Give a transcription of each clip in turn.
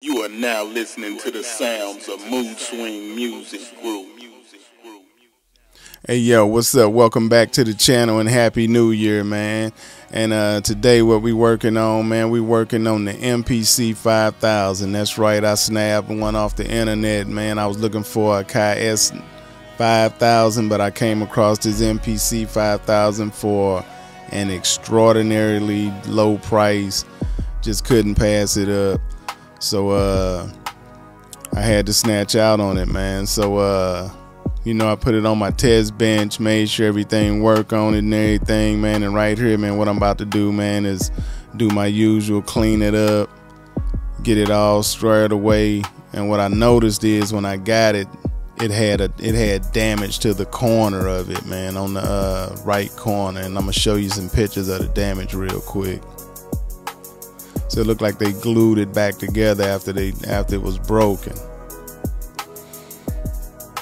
You are now listening to the sounds of Mood Swing Music Group. Hey yo, what's up? Welcome back to the channel and Happy New Year, man. And today what we working on, man, we working on the MPC 5000. That's right, I snapped one off the internet, man. I was looking for a KS 5000, but I came across this MPC 5000 for an extraordinarily low price. Just couldn't pass it up. So I had to snatch out on it, man. So you know, I put it on my test bench, made sure everything worked on it and everything, man. And right here, man, what I'm about to do, man, is do my usual, clean it up, get it all squared away. And what I noticed is when I got it, it had damage to the corner of it, man, on the right corner. And I'm gonna show you some pictures of the damage real quick. So it looked like they glued it back together after it was broken.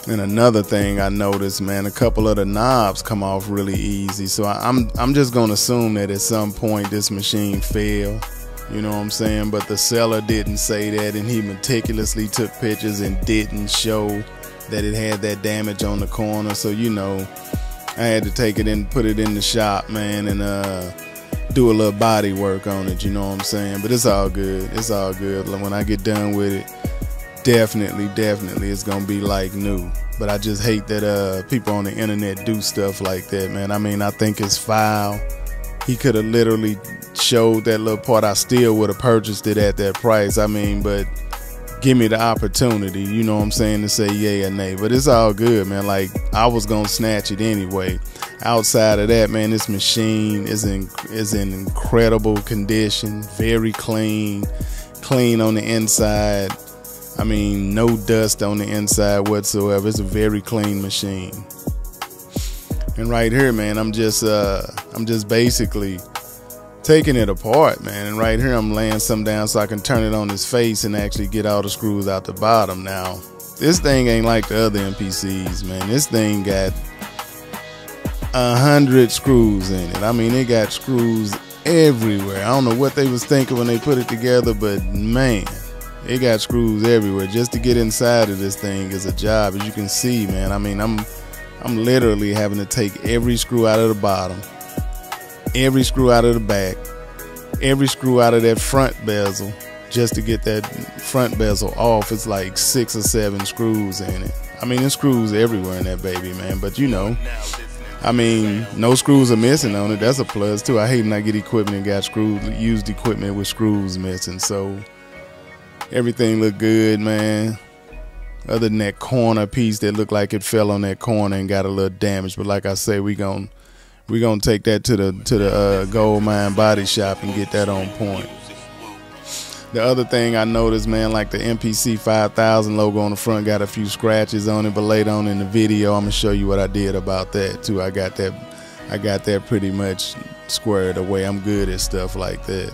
And another thing I noticed, man, a couple of the knobs come off really easy. So I'm just gonna assume that at some point this machine failed. You know what I'm saying? But the seller didn't say that, and he meticulously took pictures and didn't show that it had that damage on the corner. So, you know, I had to take it and put it in the shop, man, and do a little body work on it, you know what I'm saying? But it's all good. It's all good. When I get done with it, definitely it's gonna be like new. But I just hate that people on the internet do stuff like that, man. I mean, I think it's foul. He could have literally showed that little part. I still would have purchased it at that price. I mean, but give me the opportunity, you know what I'm saying, to say yay or nay. But it's all good, man. Like, I was gonna snatch it anyway. Outside of that, man, this machine is in incredible condition, very clean on the inside. I mean, no dust on the inside whatsoever. It's a very clean machine. And right here, man, I'm just basically taking it apart, man. And right here, I'm laying some down so I can turn it on its face and actually get all the screws out the bottom. Now, this thing ain't like the other MPCs, man. This thing got 100 screws in it. I mean, it got screws everywhere. I don't know what they was thinking when they put it together, but man, it got screws everywhere. Just to get inside of this thing is a job, as you can see, man. I mean, I'm literally having to take every screw out of the bottom, every screw out of the back, every screw out of that front bezel, just to get that front bezel off. It's like 6 or 7 screws in it. I mean, there's screws everywhere in that baby, man. But you know, I mean, no screws are missing on it. That's a plus too. I hate when I get equipment and got screws, used equipment with screws missing. So everything looked good, man. Other than that corner piece that looked like it fell on that corner and got a little damage. But like I say, we gonna take that to the Gold Mine Body Shop and get that on point. The other thing I noticed, man, like the MPC 5000 logo on the front got a few scratches on it, but later on in the video, I'm gonna show you what I did about that too. I got that pretty much squared away. I'm good at stuff like that.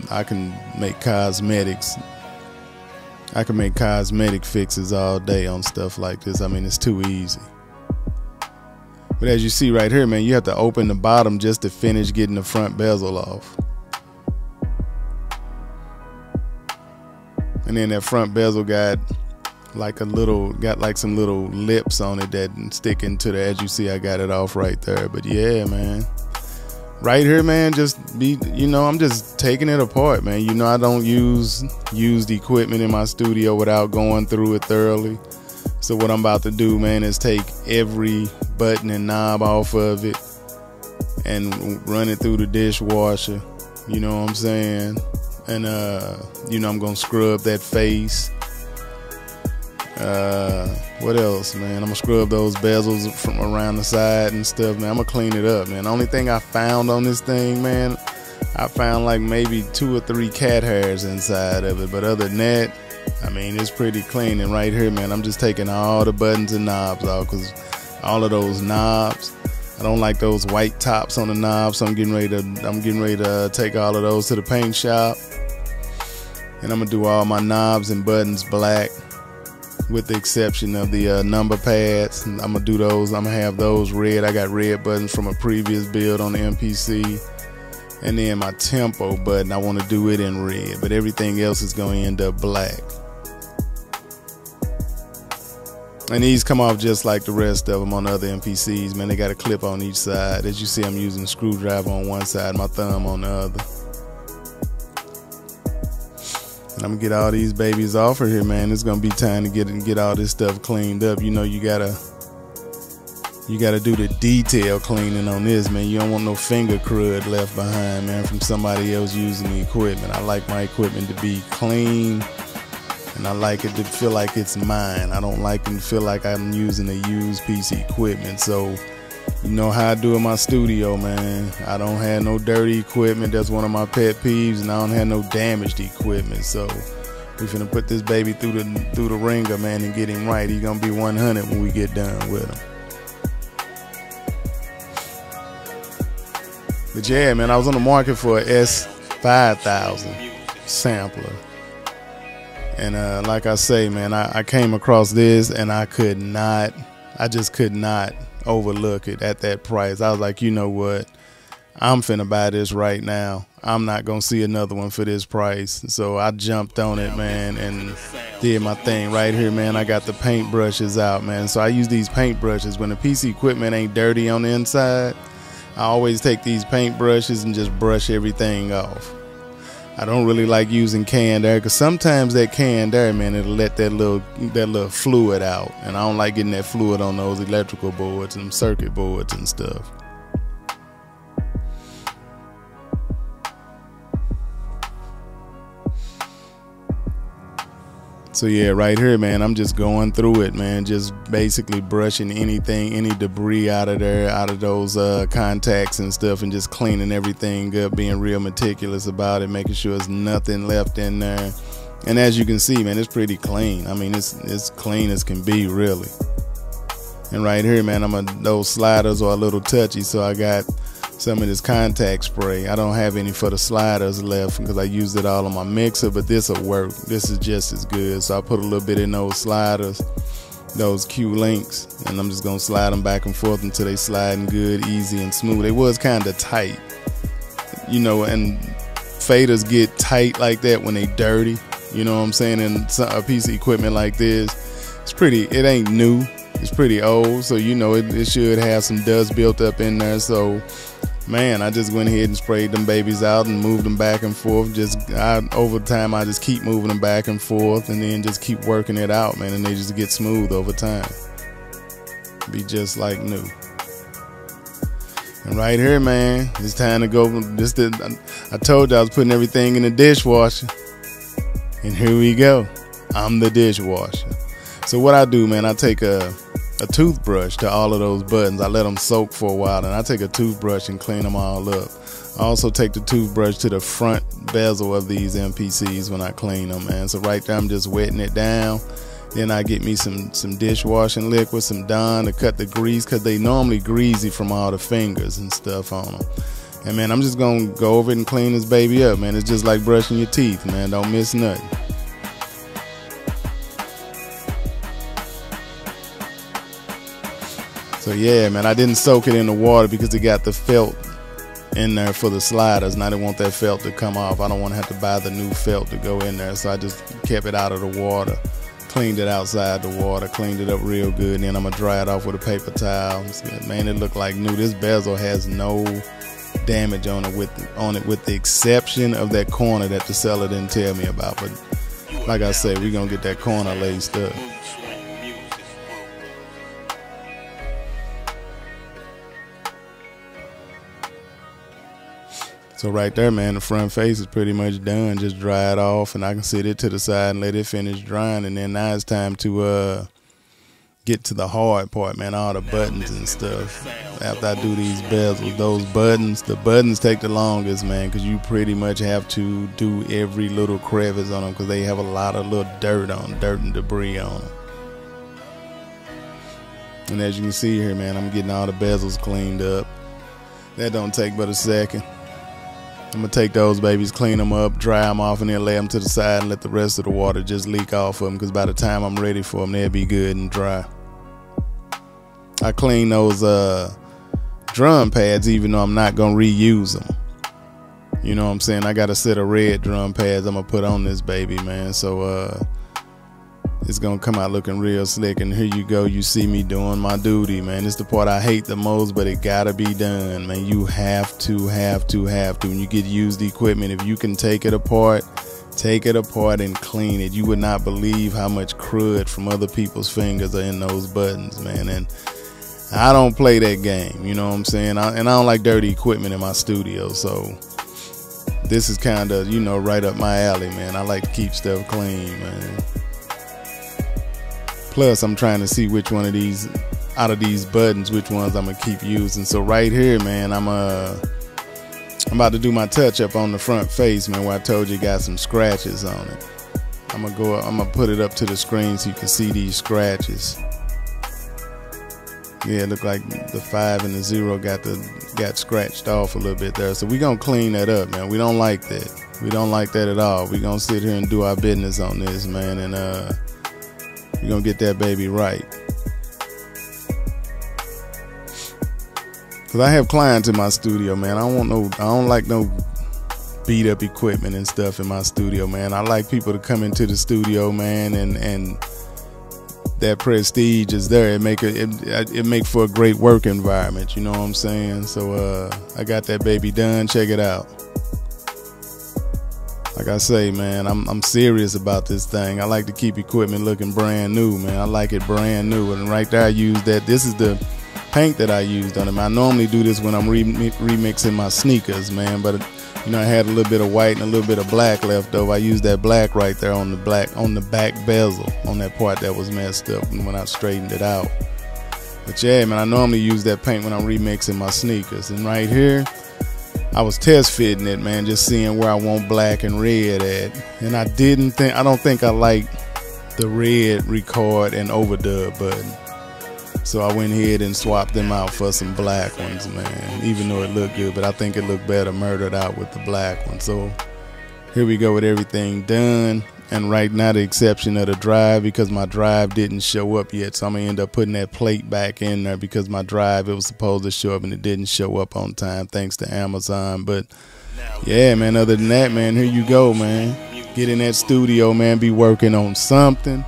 I can make cosmetics. I can make cosmetic fixes all day on stuff like this. I mean, it's too easy. But as you see right here, man, you have to open the bottom just to finish getting the front bezel off. And then that front bezel got like some little lips on it that stick into the, as you see, I got it off right there. But yeah, man, right here, man, you know, I'm just taking it apart, man. You know, I don't use used equipment in my studio without going through it thoroughly. So what I'm about to do, man, is take every button and knob off of it and run it through the dishwasher. You know what I'm saying? And you know, I'm gonna scrub that face. What else, man? I'm gonna scrub those bezels from around the side and stuff, man. I'm gonna clean it up, man. The only thing I found on this thing, man, I found like maybe 2 or 3 cat hairs inside of it. But other than that, I mean, it's pretty clean. And right here, man, I'm just taking all the buttons and knobs off, because all of those knobs, I don't like those white tops on the knobs. So I'm getting ready to take all of those to the paint shop, and I'm gonna do all my knobs and buttons black, with the exception of the number pads. I'm gonna do those. I'm gonna have those red. I got red buttons from a previous build on the MPC, And then my tempo button, I want to do it in red, but everything else is going to end up black. And these come off just like the rest of them on the other MPCs, man. They got a clip on each side. As you see, I'm using a screwdriver on one side, my thumb on the other. And I'm gonna get all these babies off of here, man. It's gonna be time to get all this stuff cleaned up. You know, you gotta do the detail cleaning on this, man. You don't want no finger crud left behind, man, from somebody else using the equipment. I like my equipment to be clean, and I like it to feel like it's mine. I don't like it to feel like I'm using a used piece of equipment. So, you know how I do in my studio, man. I don't have no dirty equipment. That's one of my pet peeves, and I don't have no damaged equipment. So, we finna put this baby through the ringer, man, and get him right. He's gonna be 100 when we get done with him. But yeah, man, I was on the market for a S5000 sampler. And like I say, man, I came across this and I just could not overlook it at that price. I was like, you know what? I'm finna buy this right now. I'm not gonna see another one for this price. So I jumped on it, man, and did my thing right here, man. I got the paint brushes out, man. So I use these paint brushes when the PC equipment ain't dirty on the inside. I always take these paint brushes and just brush everything off. I don't really like using canned air because sometimes that canned air, man, it'll let that little fluid out, and I don't like getting that fluid on those electrical boards and circuit boards and stuff. So yeah, right here, man, I'm just going through it, man, just basically brushing any debris out of there, out of those contacts and stuff, and just cleaning everything up, being real meticulous about it, making sure there's nothing left in there. And as you can see, man, it's pretty clean. I mean, it's clean as can be, really. And right here, man, those sliders are a little touchy, so I got some of this contact spray. I don't have any for the sliders left because I used it all on my mixer, but this will work. This is just as good. So I put a little bit in those sliders, those Q links, and I'm just gonna slide them back and forth until they sliding good, easy, and smooth. They was kind of tight, you know, and faders get tight like that when they dirty, you know what I'm saying? And a piece of equipment like this, it ain't new, it's pretty old, so you know it should have some dust built up in there. So man, I just went ahead and sprayed them babies out and moved them back and forth. Over time, I just keep moving them back and forth and then just keep working it out, man, and they just get smooth over time. Be just like new. And right here, man, it's time to go. I told you I was putting everything in the dishwasher, and here we go. I'm the dishwasher. So what I do, man, I take a toothbrush to all of those buttons. I let them soak for a while, and I take a toothbrush and clean them all up. I also take the toothbrush to the front bezel of these MPCs when I clean them, man. So right there, I'm just wetting it down. Then I get me some dishwashing liquid, some Dawn to cut the grease, because they normally greasy from all the fingers and stuff on them. And man, I'm just gonna go over it and clean this baby up, man. It's just like brushing your teeth, man. Don't miss nothing. So yeah, man, I didn't soak it in the water because it got the felt in there for the sliders, and I didn't want that felt to come off. I don't want to have to buy the new felt to go in there, so I just kept it out of the water, cleaned it outside the water, cleaned it up real good, and then I'm gonna dry it off with a paper towel. Man, it looked like new. This bezel has no damage on it, with the exception of that corner that the seller didn't tell me about. But like I said, we're gonna get that corner laced up. So right there, man, the front face is pretty much done. Just dry it off, and I can sit it to the side and let it finish drying. And then now it's time to get to the hard part, man, all the buttons and stuff. After I do these bezels, the buttons take the longest, man, because you pretty much have to do every little crevice on them because they have a lot of little dirt and debris on them. And as you can see here, man, I'm getting all the bezels cleaned up. That don't take but a second. I'm gonna take those babies, clean them up, dry them off, and then lay them to the side and let the rest of the water just leak off of them, because by the time I'm ready for them, they'll be good and dry. I clean those drum pads even though I'm not gonna reuse them. You know what I'm saying? I got a set of red drum pads I'm gonna put on this baby, man. So it's gonna come out looking real slick. And here you go, you see me doing my duty, man. It's the part I hate the most, but it gotta be done, man. You have to. When you get used equipment, if you can take it apart and clean it. You would not believe how much crud from other people's fingers are in those buttons, man. And I don't play that game, you know what I'm saying? And I don't like dirty equipment in my studio, so this is kind of, you know, right up my alley, man. I like to keep stuff clean, man. Plus, I'm trying to see which one of these, out of these buttons, which ones I'm gonna keep using. So right here, man, I'm about to do my touch up on the front face, man, where I told you got some scratches on it. I'm gonna put it up to the screen so you can see these scratches. Yeah, it looked like the 5 and the 0 got scratched off a little bit there. So we gonna clean that up, man. We don't like that. We don't like that at all. We gonna sit here and do our business on this, man, and we gonna get that baby right. Cause I have clients in my studio, man. I don't like no beat up equipment and stuff in my studio, man. I like people to come into the studio, man, and that prestige is there. It make for a great work environment, you know what I'm saying? So I got that baby done. Check it out. Like I say, man, I'm serious about this thing. I like to keep equipment looking brand new, man. I like it brand new. And right there I use that. This is the paint that I used on it. I normally do this when I'm remixing my sneakers, man, but you know, I had a little bit of white and a little bit of black left over. I used that black right there on the back bezel, on that part that was messed up when I straightened it out. But yeah, man, I normally use that paint when I'm remixing my sneakers. And right here, I was test fitting it, man, just seeing where I want black and red at. And I don't think I like the red record and overdub button. So I went ahead and swapped them out for some black ones, man, even though it looked good, but I think it looked better murdered out with the black one. So here we go with everything done. And right now, the exception of the drive, because my drive didn't show up yet. So I'm gonna end up putting that plate back in there because my drive, it was supposed to show up and it didn't show up on time, thanks to Amazon. But yeah, man, other than that, man, here you go, man. Get in that studio, man, be working on something.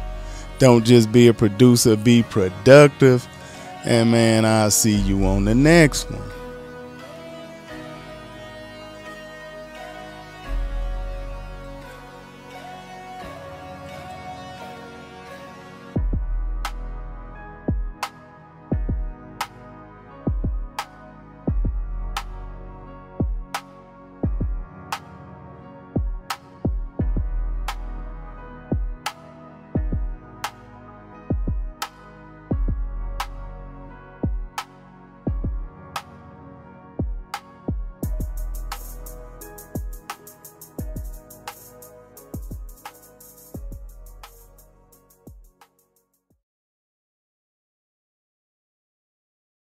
Don't just be a producer, be productive. And man, I'll see you on the next one.